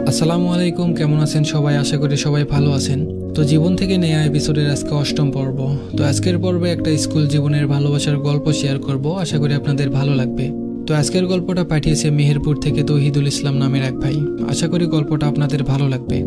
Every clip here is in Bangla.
আসসালামু আলাইকুম, কেমন আছেন সবাই? আশা করি সবাই ভালো আছেন। তো জীবন থেকে নেয়া এপিসোডের আজকে 8ম পর্ব। তো আজকের পর্বে একটা স্কুল জীবনের ভালোবাসার গল্প শেয়ার করব, আশা করি আপনাদের ভালো লাগবে। তো আজকের গল্পটা পাঠিয়েছে মেহেরপুর থেকে তৌহিদুল ইসলাম নামের এক ভাই। আশা করি গল্পটা আপনাদের ভালো লাগবে।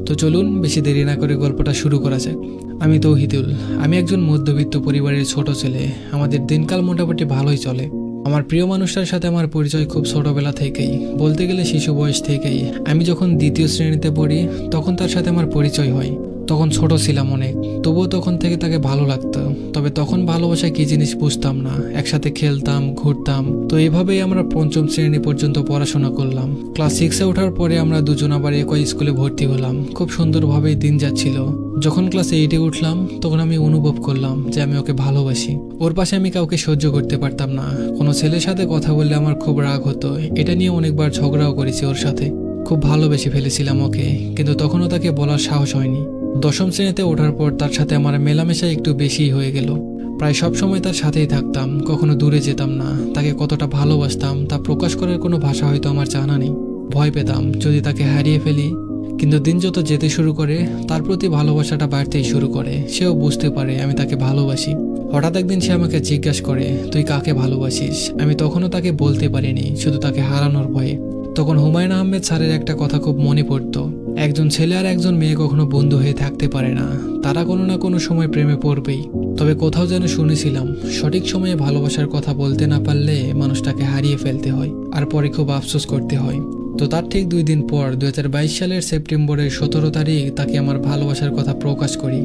তো চলুন বেশি দেরি না করে গল্পটা শুরু করা যাক। আমি তৌহিদুল, আমি একজন মধ্যবিত্ত পরিবারের ছোট ছেলে। আমাদের দিনকাল মোটামুটি ভালোই চলে। আমার প্রিয় মানুষটার সাথে আমার পরিচয় খুব ছোটবেলা থেকেই, বলতে গেলে শিশু বয়স থেকেই। আমি যখন 2য় শ্রেণীতে পড়ি তখন তার সাথে আমার পরিচয় হয়। তখন ছোট ছিলাম অনেক, তবুও তখন থেকে তাকে ভালো লাগতো। তবে তখন ভালোবাসা কি জিনিস বুঝতাম না। একসাথে খেলতাম, ঘুরতাম। তো এইভাবেই আমরা 5ম শ্রেণী পর্যন্ত পড়াশোনা করলাম। ক্লাস 6-এ ওঠার পরে আমরা দুজন আবার একই স্কুলে ভর্তি হলাম। খুব সুন্দরভাবেই দিন যাচ্ছিল। যখন ক্লাস 8-এ উঠলাম তখন আমি অনুভব করলাম যে আমি ওকে ভালোবাসি। ওর পাশে আমি কাউকে সহ্য করতে পারতাম না। কোনো ছেলের সাথে কথা বললে আমার খুব রাগ হতো। এটা নিয়ে অনেকবার ঝগড়াও করেছি ওর সাথে। খুব ভালোবেসে ফেলেছিলাম ওকে, কিন্তু তখনও তাকে বলার সাহস হয়নি। 10ম শ্রেণীতে ওঠার পর তার সাথে আমার মেলামেশা একটু বেশিই হয়ে গেল। প্রায় সব সময় তার সাথেই থাকতাম, কখনো দূরে যেতাম না। তাকে কতটা ভালোবাসতাম তা প্রকাশ করার কোনো ভাষা হয়তো আমার জানা নেই। ভয় পেতাম যদি তাকে হারিয়ে ফেলি। কিন্তু দিন যত যেতে শুরু করে তার প্রতি ভালোবাসাটা বাড়তেই শুরু করে। সেও বুঝতে পারে আমি তাকে ভালোবাসি। হঠাৎ একদিন সে আমাকে জিজ্ঞাসা করে, তুই কাকে ভালোবাসিস? আমি তখনও তাকে বলতে পারিনি, শুধু তাকে হারানোর ভয়ে। তখন হুমায়ুন আহমেদ স্যারের একটা কথা খুব মনে পড়তো, একজন ছেলে আর একজন মেয়ে কখনো বন্ধু হয়ে থাকতে পারে না, তারা কোনো না কোনো সময় প্রেমে পড়বেই। তবে কোথাও যেন শুনেছিলাম, সঠিক সময়ে ভালোবাসার কথা বলতে না পারলে মানুষটাকে হারিয়ে ফেলতে হয়, আর পরে খুব আফসোস করতে হয়। তো তার ঠিক 2 দিন পর 2022 সালের সেপ্টেম্বরের 17 তারিখ তাকে আমার ভালোবাসার কথা প্রকাশ করি।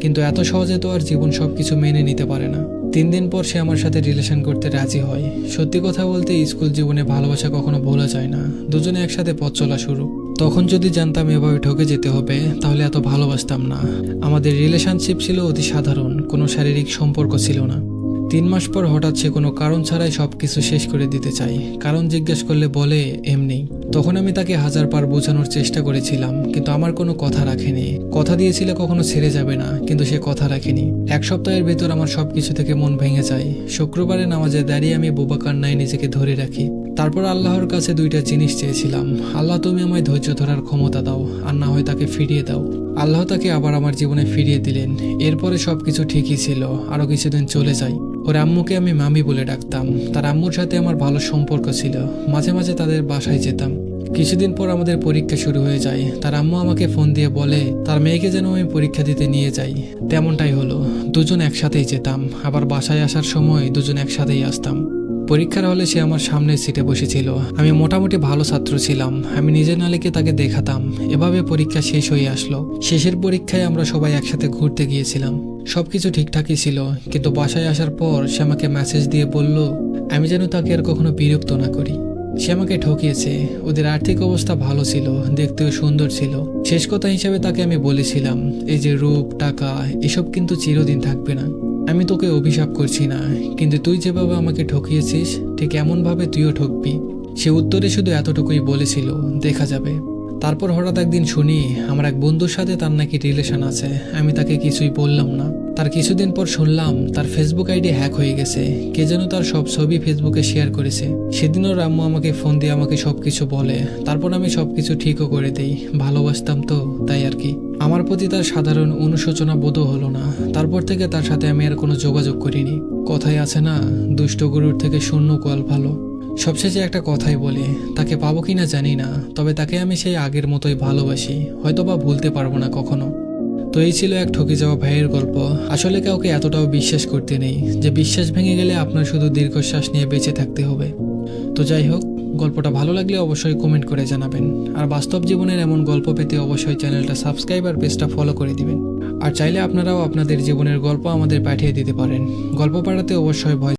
কিন্তু এত সহজে তো আর জীবন সবকিছু মেনে নিতে পারে না। 3 দিন পর সে আমার সাথে রিলেশন করতে রাজি হয়। সত্যি কথা বলতে স্কুল জীবনে ভালোবাসা কখনো ভোলা যায় না। দুজনে একসাথে পথ চলা শুরু। তখন যদি জানতাম এভাবে ঠকে যেতে হবে তাহলে এত ভালোবাসতাম না। আমাদের রিলেশনশিপ ছিল অতি সাধারণ, কোনো শারীরিক সম্পর্ক ছিল না। 3 মাস পর হঠাৎ সে কোনো কারণ ছাড়াই সবকিছু শেষ করে দিতে চাই। কারণ জিজ্ঞেস করলে বলে এমনি। তখন আমি তাকে 1000 বার বোঝানোর চেষ্টা করেছিলাম, কিন্তু আমার কোনো কথা রাখেনি। কথা দিয়েছিল কখনো ছেড়ে যাবে না, কিন্তু সে কথা রাখেনি। 1 সপ্তাহের ভেতর আমার সবকিছু থেকে মন ভেঙে যায়। শুক্রবারে নামাজে দাঁড়িয়ে আমি বোবা কান্নায় নিজেকে ধরে রাখি। তারপর আল্লাহর কাছে 2টা জিনিস চেয়েছিলাম, আল্লাহ তুমি আমায় ধৈর্য ধরার ক্ষমতা দাও, আর না হয় তাকে ফিরিয়ে দাও। আল্লাহ তাকে আবার আমার জীবনে ফিরিয়ে দিলেন। এরপরে সবকিছু ঠিকই ছিল। আরো কিছুদিন চলে যায়। ওর আম্মুকে আমি মামি বলে ডাকতাম। তার আম্মুর সাথে আমার ভালো সম্পর্ক ছিল। মাঝে মাঝে তাদের বাসায় যেতাম। কিছুদিন পর আমাদের পরীক্ষা শুরু হয়ে যায়। তার আম্মু আমাকে ফোন দিয়ে বলে তার মেয়েকে যেন আমি পরীক্ষা দিতে নিয়ে যাই। তেমনটাই হলো। দুজন একসাথেই যেতাম, আবার বাসায় আসার সময় দুজন একসাথেই আসতাম। পরীক্ষার হলে সে আমার সামনের সিটে বসেছিল। আমি মোটামুটি ভালো ছাত্র ছিলাম। আমি নিজে না লিখে তাকে দেখাতাম। এভাবে পরীক্ষা শেষ হয়ে আসলো। শেষের পরীক্ষায় আমরা সবাই একসাথে ঘুরতে গিয়েছিলাম। সবকিছু ঠিকঠাকই ছিল, কিন্তু বাসায় আসার পর সে আমাকে মেসেজ দিয়ে বলল আমি যেন তাকে আর কখনো বিরক্ত না করি। সে আমাকে ঠকিয়েছে। ওদের আর্থিক অবস্থা ভালো ছিল, দেখতেও সুন্দর ছিল। শেষ কথা হিসেবে তাকে আমি বলেছিলাম, এই যে রূপ, টাকা, এসব কিন্তু চিরদিন থাকবে না। আমি তোকে অভিশাপ করছি না, কিন্তু তুই যেভাবে আমাকে ঠকিয়েছিস ঠিক এমনভাবে তুইও ঠকবি। সে উত্তরে শুধু এতটুকুই বলেছিল, দেখা যাবে। তারপর হঠাৎ একদিন শুনি আমার এক বন্ধুর সাথে তার নাকি রিলেশন আছে। আমি তাকে কিছুই বললাম না। তার কিছুদিন পর শুনলাম তার ফেসবুক আইডি হ্যাক হয়ে গেছে। কে যেন তার সব ছবি ফেসবুকে শেয়ার করেছে। সেদিনও রাম্মু আমাকে ফোন দিয়ে আমাকে সবকিছু বলে। তারপর আমি সবকিছু ঠিকও করে দেই। ভালোবাসতাম তো, তাই আর কি। আমার প্রতি তার সাধারণ অনুশোচনা বোধও হলো না। তারপর থেকে তার সাথে আমি আর কোনো যোগাযোগ করিনি। কথাই আছে না, দুষ্ট গরুর থেকে শূন্য কোয়াল ভালো। সবশেষে একটা কথাই বলি, তাকে পাবো কিনা জানি না, তবে তাকে আমি সেই আগের মতোই ভালোবাসি। হয়তো বা ভুলতে পারবো না কখনো। তো এই ছিল এক ঠকে যাওয়া ভাইয়ের গল্প। আসলে কাউকে এতটাও বিশ্বাস করতে নেই যে বিশ্বাস ভেঙে গেলে আপনার শুধু দীর্ঘশ্বাস নিয়ে বেঁচে থাকতে হবে। তো যাই হোক, গল্পটা ভালো লাগলে অবশ্যই কমেন্ট করে জানাবেন। আর বাস্তব জীবনের এমন গল্প পেতে অবশ্যই চ্যানেলটা সাবস্ক্রাইব আর পেজটা ফলো করে দিবেন। আর চাইলে আপনারাও আপনাদের জীবনের গল্প আমাদের পাঠিয়ে দিতে পারেন। গল্প পাঠাতে অবশ্যই ভয়